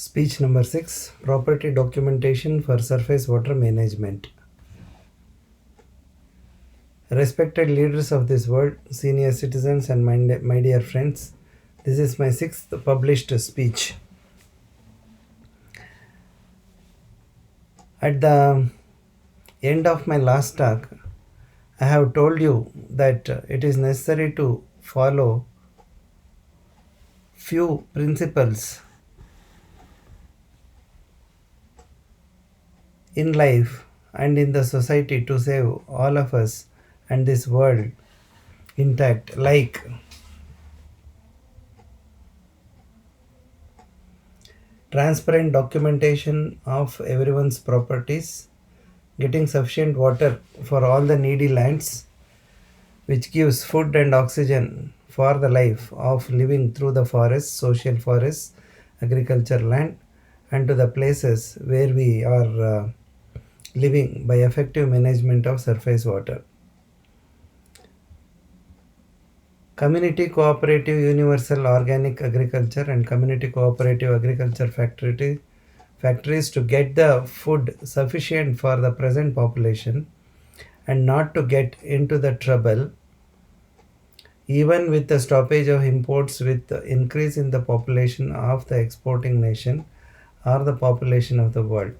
Speech number 6, Property Documentation for Surface Water Management. Respected leaders of this world, senior citizens and my dear friends, this is my 6th published speech. At the end of my last talk, I have told you that it is necessary to follow few principles in life and in the society to save all of us and this world intact, like transparent documentation of everyone's properties, getting sufficient water for all the needy lands, which gives food and oxygen for the life of living through the forests, social forests, agriculture land, and to the places where we are living by effective management of surface water. Community cooperative universal organic agriculture and community cooperative agriculture factories to get the food sufficient for the present population and not to get into the trouble even with the stoppage of imports with the increase in the population of the exporting nation or the population of the world.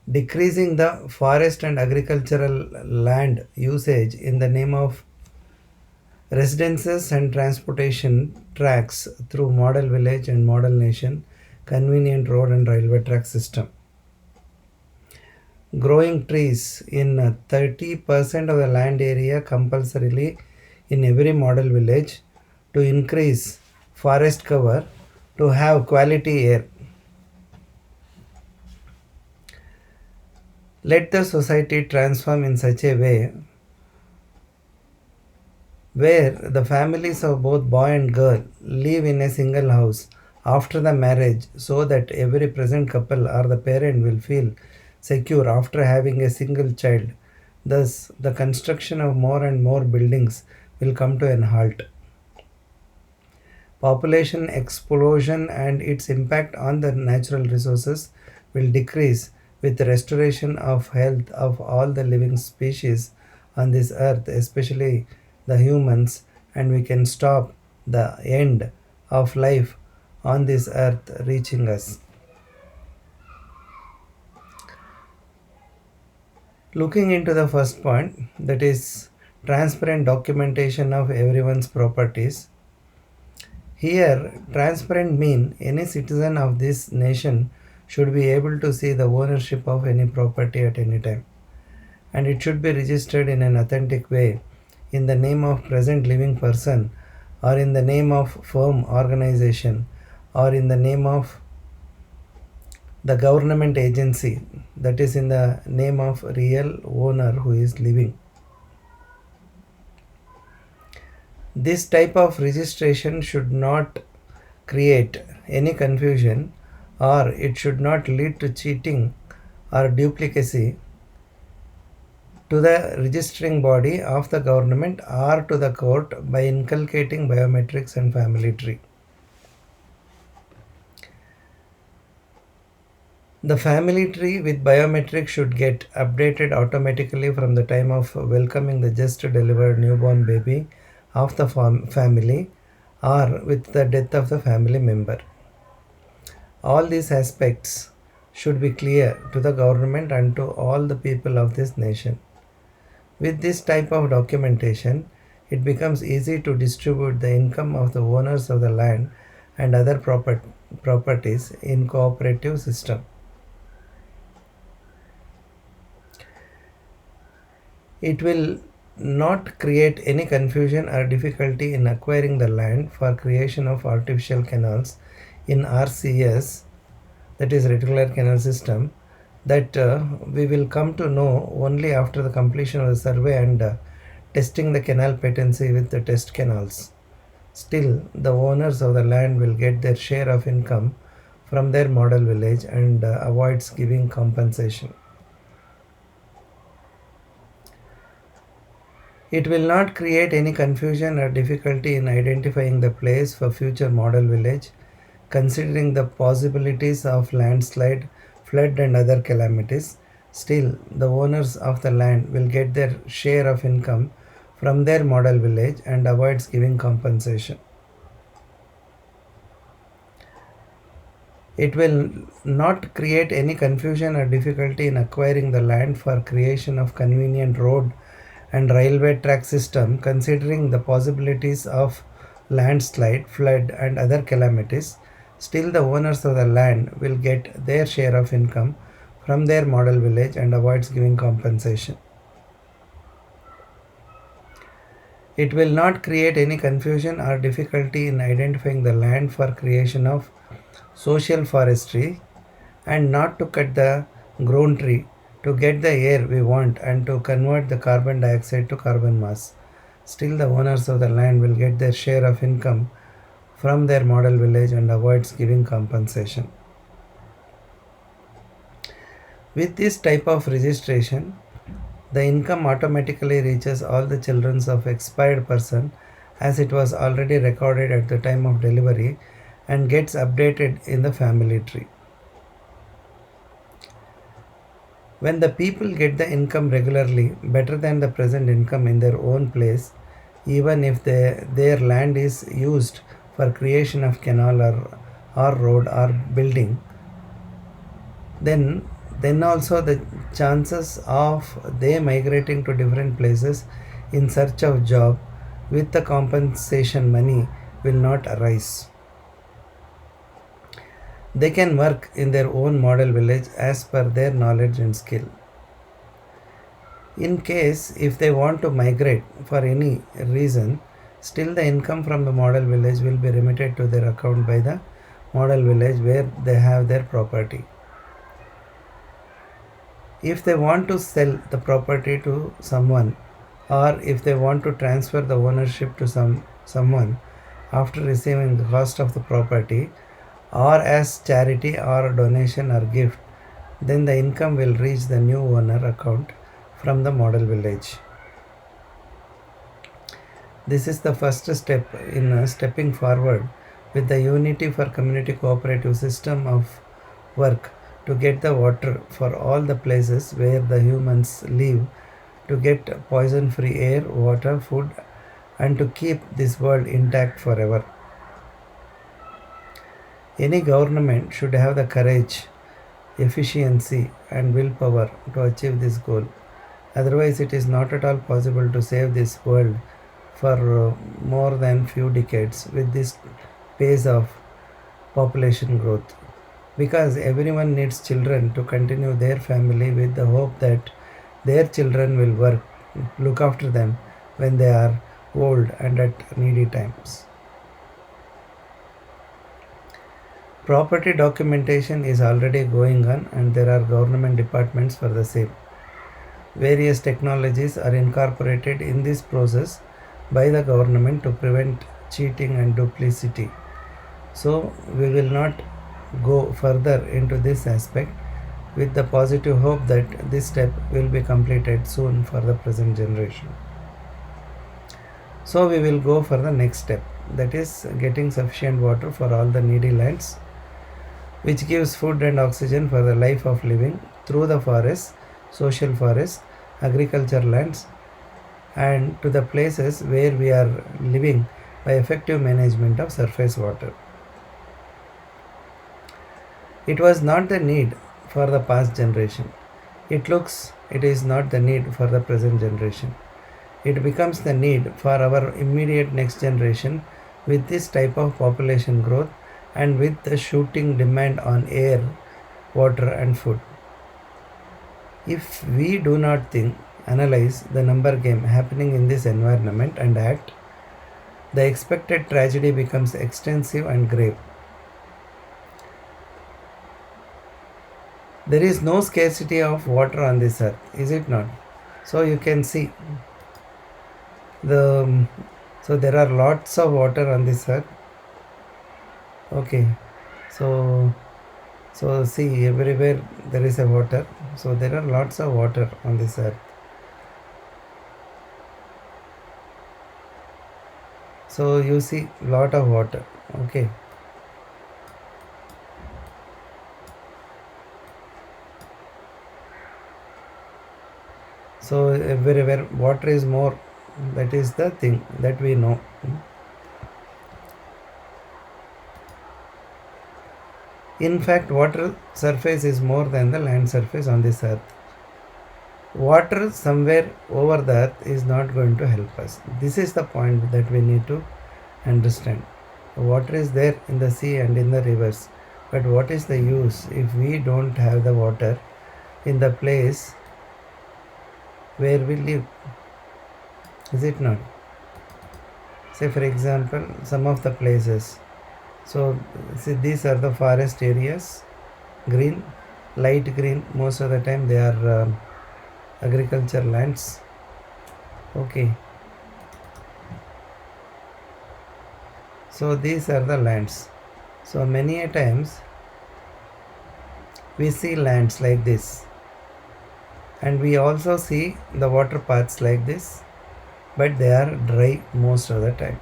Decreasing the forest and agricultural land usage in the name of residences and transportation tracks through model village and model nation, convenient road and railway track system. Growing trees in 30% of the land area compulsorily in every model village to increase forest cover to have quality air. Let the society transform in such a way where the families of both boy and girl live in a single house after the marriage so that every present couple or the parent will feel secure after having a single child. Thus, the construction of more and more buildings will come to an halt. Population explosion and its impact on the natural resources will decrease with the restoration of health of all the living species on this earth, especially the humans, and we can stop the end of life on this earth reaching us. Looking into the first point, that is transparent documentation of everyone's properties. Here, transparent mean any citizen of this nation should be able to see the ownership of any property at any time, and it should be registered in an authentic way in the name of present living person or in the name of firm organization or in the name of the government agency, that is in the name of real owner who is living. This type of registration should not create any confusion or it should not lead to cheating or duplicacy to the registering body of the government or to the court by inculcating biometrics and family tree. The family tree with biometric should get updated automatically from the time of welcoming the just delivered newborn baby of the family or with the death of the family member. All these aspects should be clear to the government and to all the people of this nation. With this type of documentation, it becomes easy to distribute the income of the owners of the land and other properties in cooperative system. It will not create any confusion or difficulty in acquiring the land for creation of artificial canals in RCS, that is Reticular Canal System, that we will come to know only after the completion of the survey and testing the canal patency with the test canals. Still, the owners of the land will get their share of income from their model village and avoids giving compensation. It will not create any confusion or difficulty in identifying the place for future model village, considering the possibilities of landslide, flood, and other calamities. Still, the owners of the land will get their share of income from their model village and avoids giving compensation. It will not create any confusion or difficulty in acquiring the land for creation of convenient road and railway track system, considering the possibilities of landslide, flood, and other calamities. Still, the owners of the land will get their share of income from their model village and avoids giving compensation. It will not create any confusion or difficulty in identifying the land for creation of social forestry and not to cut the grown tree to get the air we want and to convert the carbon dioxide to carbon mass. Still, the owners of the land will get their share of income from their model village and avoids giving compensation. With this type of registration, the income automatically reaches all the children of expired person as it was already recorded at the time of delivery and gets updated in the family tree. When the people get the income regularly, better than the present income in their own place, even if their land is used for creation of canal or road or building, then then also the chances of they migrating to different places in search of job with the compensation money will not arise. They can work in their own model village as per their knowledge and skill. In case if they want to migrate for any reason, still the income from the model village will be remitted to their account by the model village where they have their property. If they want to sell the property to someone or if they want to transfer the ownership to someone after receiving the cost of the property or as charity or donation or gift, then the income will reach the new owner account from the model village. This is the first step in stepping forward with the unity for community cooperative system of work to get the water for all the places where the humans live, to get poison free air, water, food, and to keep this world intact forever. Any government should have the courage, efficiency, and willpower to achieve this goal. Otherwise, it is not at all possible to save this world for more than few decades with this pace of population growth. Because everyone needs children to continue their family with the hope that their children will work, look after them when they are old and at needy times. Property documentation is already going on and there are government departments for the same. Various technologies are incorporated in this process by the government to prevent cheating and duplicity. So we will not go further into this aspect with the positive hope that this step will be completed soon for the present generation. So we will go for the next step, that is getting sufficient water for all the needy lands, which gives food and oxygen for the life of living through the forests, social forests, agriculture lands, and to the places where we are living by effective management of surface water. It was not the need for the past generation. It looks it is not the need for the present generation. It becomes the need for our immediate next generation with this type of population growth and with the shooting demand on air, water, and food. If we do not think, analyze the number game happening in this environment and act, the expected tragedy becomes extensive and grave. There is no scarcity of water on this earth, is it not? So you can see the so there are lots of water on this earth. Okay, so see everywhere there is a water. So there are lots of water on this earth. So you see lot of water. Okay. So wherever water is more, that is the thing that we know. In fact, water surface is more than the land surface on this earth. Water somewhere over the earth is not going to help us. This is the point that we need to understand. Water is there in the sea and in the rivers, but what is the use if we don't have the water in the place where we live? Is it not? Say for example, some of the places. So see, these are the forest areas, green, light green. Most of the time they are agriculture lands. Okay. So these are the lands. So many a times we see lands like this, and we also see the water paths like this, but they are dry most of the time.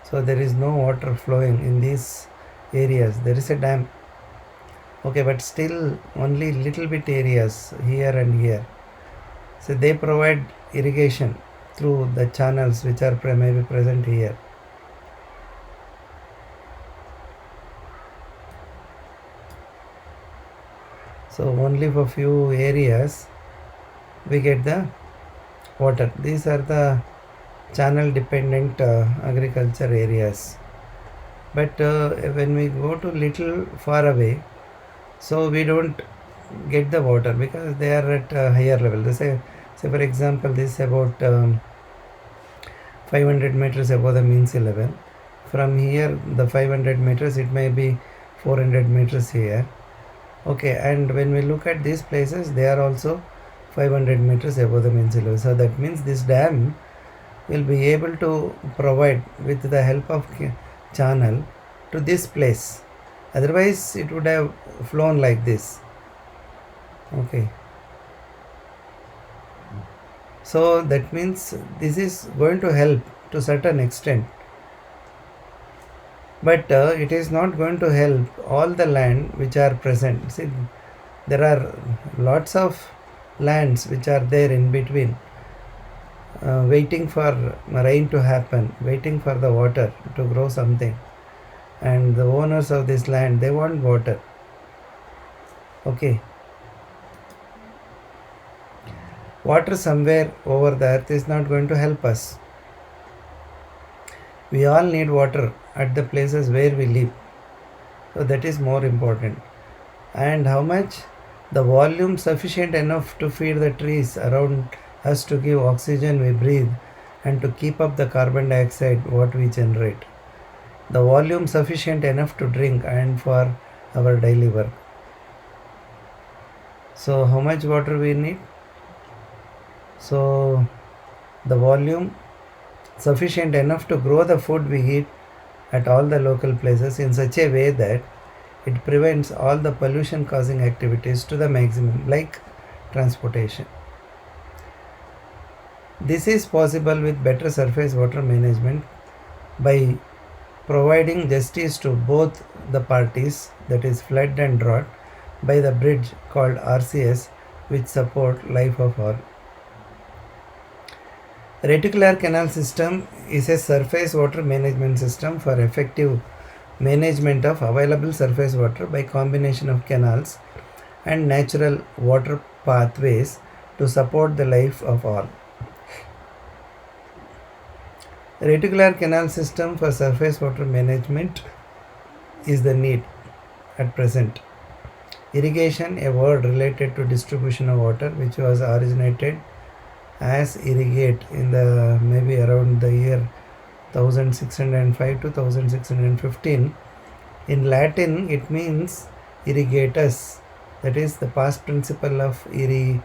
So there is no water flowing in these areas. There is a dam. Okay, but still only little bit areas here and here. So they provide irrigation through the channels which are maybe present here. So only for few areas we get the water. These are the channel dependent agriculture areas. But when we go to little far away, so we don't get the water because they are at a higher level. They say for example, this is about 500 meters above the mean sea level. From here, the 500 meters, it may be 400 meters here. Okay, and when we look at these places, they are also 500 meters above the mean sea level. So that means this dam will be able to provide with the help of channel to this place. Otherwise, it would have flown like this. Okay. So that means this is going to help to certain extent, but it is not going to help all the land which are present. See, there are lots of lands which are there in between, waiting for rain to happen, waiting for the water to grow something, and the owners of this land, they want water. Okay. Water somewhere over the earth is not going to help us. We all need water at the places where we live. So that is more important. And how much? The volume sufficient enough to feed the trees around us, to give oxygen we breathe and to keep up the carbon dioxide what we generate. The volume sufficient enough to drink and for our daily work. So how much water we need? So the volume sufficient enough to grow the food we eat at all the local places in such a way that it prevents all the pollution causing activities to the maximum, like transportation. This is possible with better surface water management by providing justice to both the parties, that is flood and drought, by the bridge called RCS, which support life of all. Reticular Canal System is a surface water management system for effective management of available surface water by combination of canals and natural water pathways to support the life of all. Reticular Canal System for surface water management is the need at present. Irrigation, a word related to distribution of water, which was originated as irrigate in the maybe around the year 1605 to 1615. In Latin, it means irrigatus, that is the past principle of irrigare,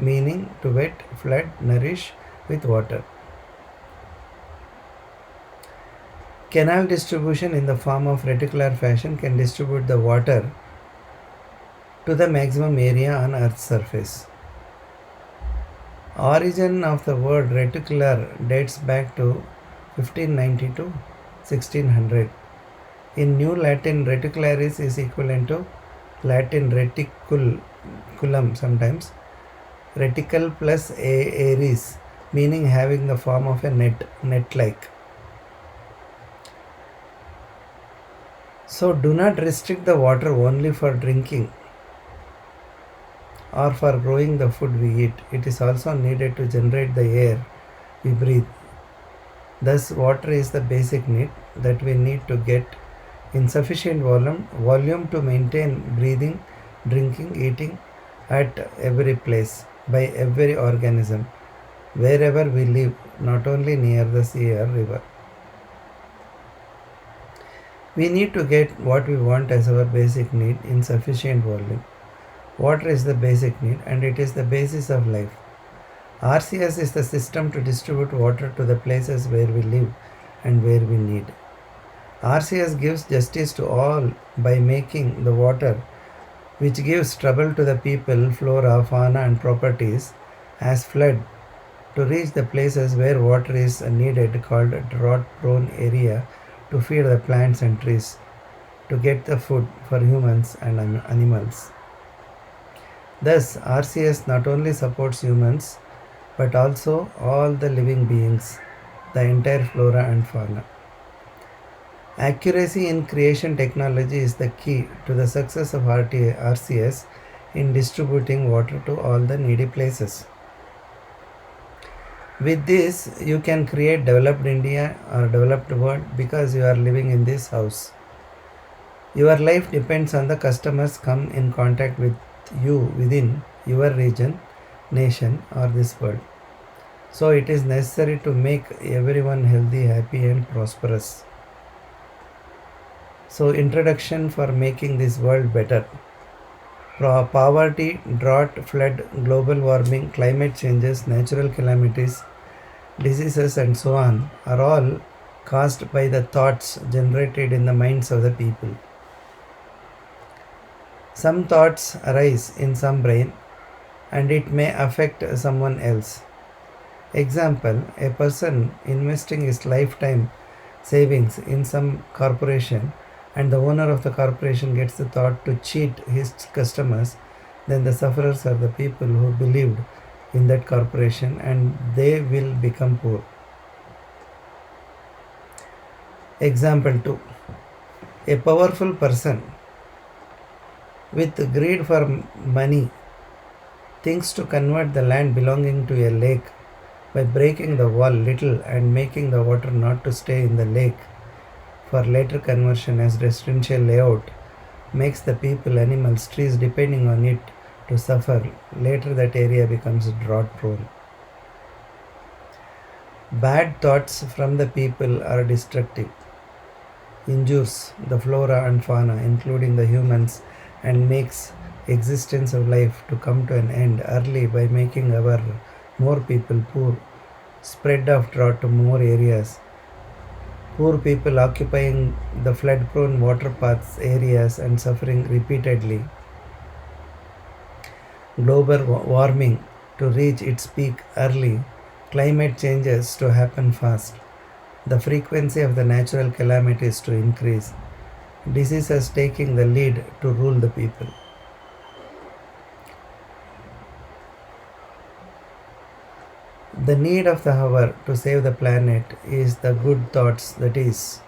meaning to wet, flood, nourish with water. Canal distribution in the form of reticular fashion can distribute the water to the maximum area on Earth's surface. Origin of the word reticular dates back to 1590 to 1600. In New Latin, reticularis is equivalent to Latin reticulum sometimes. Reticle plus aries, meaning having the form of a net-like. So do not restrict the water only for drinking or for growing the food we eat. It is also needed to generate the air we breathe. Thus, water is the basic need that we need to get in sufficient volume to maintain breathing, drinking, eating at every place, by every organism, wherever we live, not only near the sea or river. We need to get what we want as our basic need in sufficient volume. Water is the basic need and it is the basis of life. RCS is the system to distribute water to the places where we live and where we need. RCS gives justice to all by making the water, which gives trouble to the people, flora, fauna and properties, as flood to reach the places where water is needed, called drought-prone area, to feed the plants and trees, to get the food for humans and animals. Thus, RCS not only supports humans but also all the living beings, the entire flora and fauna. Accuracy in creation technology is the key to the success of RCS in distributing water to all the needy places. With this, you can create developed India or developed world because you are living in this house. Your life depends on the customers come in contact with you within your region, nation or this world. So it is necessary to make everyone healthy, happy and prosperous. So introduction for making this world better. Poverty, drought, flood, global warming, climate changes, natural calamities, diseases and so on are all caused by the thoughts generated in the minds of the people. Some thoughts arise in some brain and it may affect someone else. Example, a person investing his lifetime savings in some corporation and the owner of the corporation gets the thought to cheat his customers, then the sufferers are the people who believed in that corporation and they will become poor. Example 2. A powerful person with greed for money thinks to convert the land belonging to a lake by breaking the wall little and making the water not to stay in the lake for later conversion as residential layout, makes the people, animals, trees depending on it to suffer. Later that area becomes drought prone. Bad thoughts from the people are destructive, injures the flora and fauna including the humans and makes existence of life to come to an end early by making our more people poor, spread of drought to more areas, poor people occupying the flood prone water paths areas and suffering repeatedly, global warming to reach its peak early, climate changes to happen fast, the frequency of the natural calamities to increase, diseases taking the lead to rule the people. The need of the hour to save the planet is the good thoughts, that is,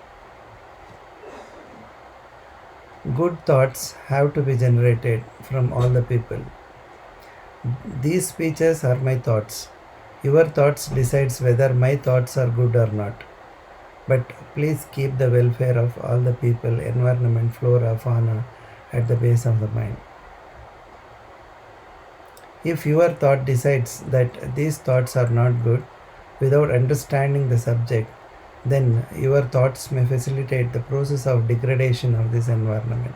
good thoughts have to be generated from all the people. These speeches are my thoughts. Your thoughts decides whether my thoughts are good or not. But please keep the welfare of all the people, environment, flora, fauna at the base of the mind. If your thought decides that these thoughts are not good without understanding the subject, then your thoughts may facilitate the process of degradation of this environment.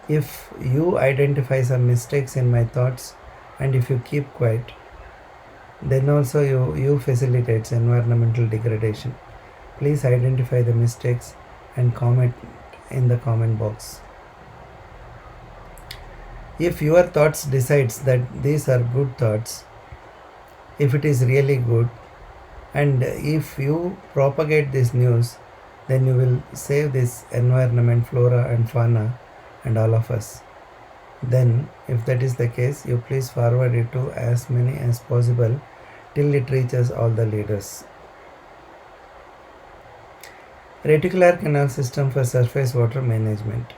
If you identify some mistakes in my thoughts and if you keep quiet, then also you facilitates environmental degradation. Please identify the mistakes and comment in the comment box. If your thoughts decides that these are good thoughts, if it is really good, and if you propagate this news, then you will save this environment, flora and fauna, and all of us. Then, if that is the case, you please forward it to as many as possible till it reaches all the leaders. Reticular Canal System for Surface Water Management.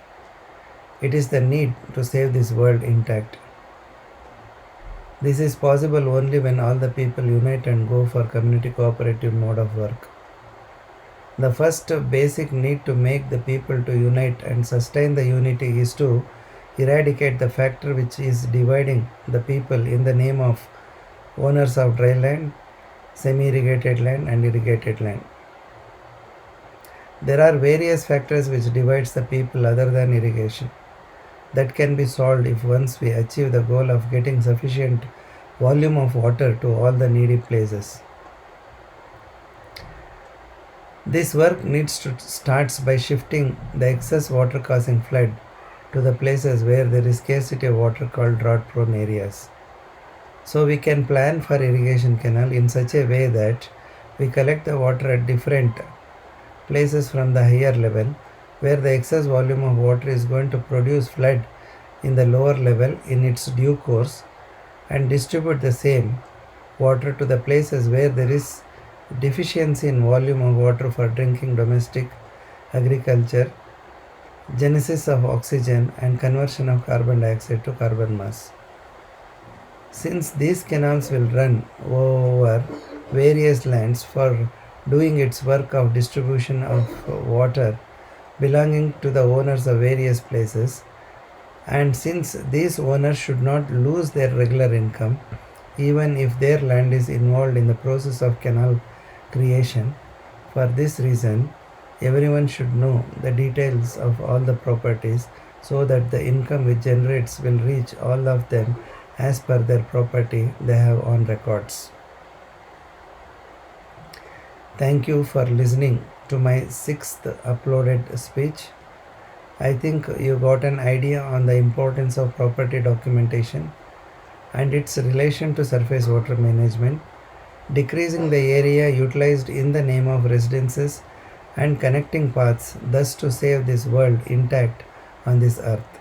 It is the need to save this world intact. This is possible only when all the people unite and go for community cooperative mode of work. The first basic need to make the people to unite and sustain the unity is to eradicate the factor which is dividing the people in the name of owners of dry land, semi-irrigated land and irrigated land. There are various factors which divides the people other than irrigation. That can be solved if once we achieve the goal of getting sufficient volume of water to all the needy places. This work needs to start by shifting the excess water causing flood to the places where there is scarcity of water called drought prone areas. So we can plan for irrigation canal in such a way that we collect the water at different places from the higher level where the excess volume of water is going to produce flood in the lower level in its due course, and distribute the same water to the places where there is deficiency in volume of water for drinking, domestic, agriculture, genesis of oxygen and conversion of carbon dioxide to carbon mass. Since these canals will run over various lands for doing its work of distribution of water belonging to the owners of various places, and since these owners should not lose their regular income even if their land is involved in the process of canal creation, for this reason everyone should know the details of all the properties so that the income which generates will reach all of them as per their property they have on records. Thank you for listening to my 6th uploaded speech. I think you got an idea on the importance of property documentation and its relation to surface water management, decreasing the area utilized in the name of residences and connecting paths, thus to save this world intact on this earth.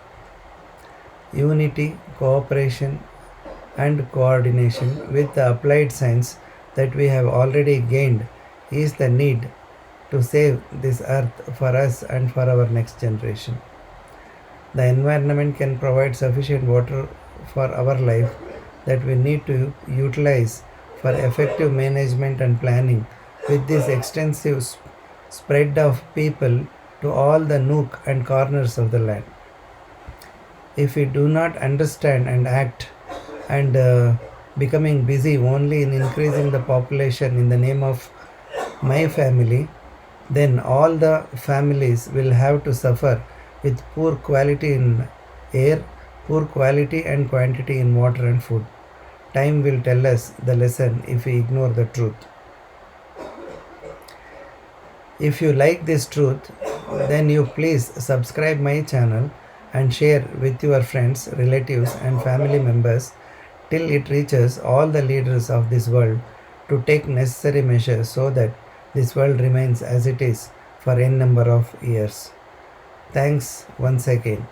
Unity, cooperation and coordination with the applied science that we have already gained is the need to save this earth for us and for our next generation. The environment can provide sufficient water for our life that we need to utilize for effective management and planning with this extensive spread of people to all the nook and corners of the land. If we do not understand and act and becoming busy only in increasing the population in the name of my family, then all the families will have to suffer with poor quality in air, poor quality and quantity in water and food. Time will tell us the lesson if we ignore the truth. If you like this truth, then you please subscribe my channel and share with your friends, relatives and family members till it reaches all the leaders of this world to take necessary measures so that this world remains as it is for n number of years. Thanks once again.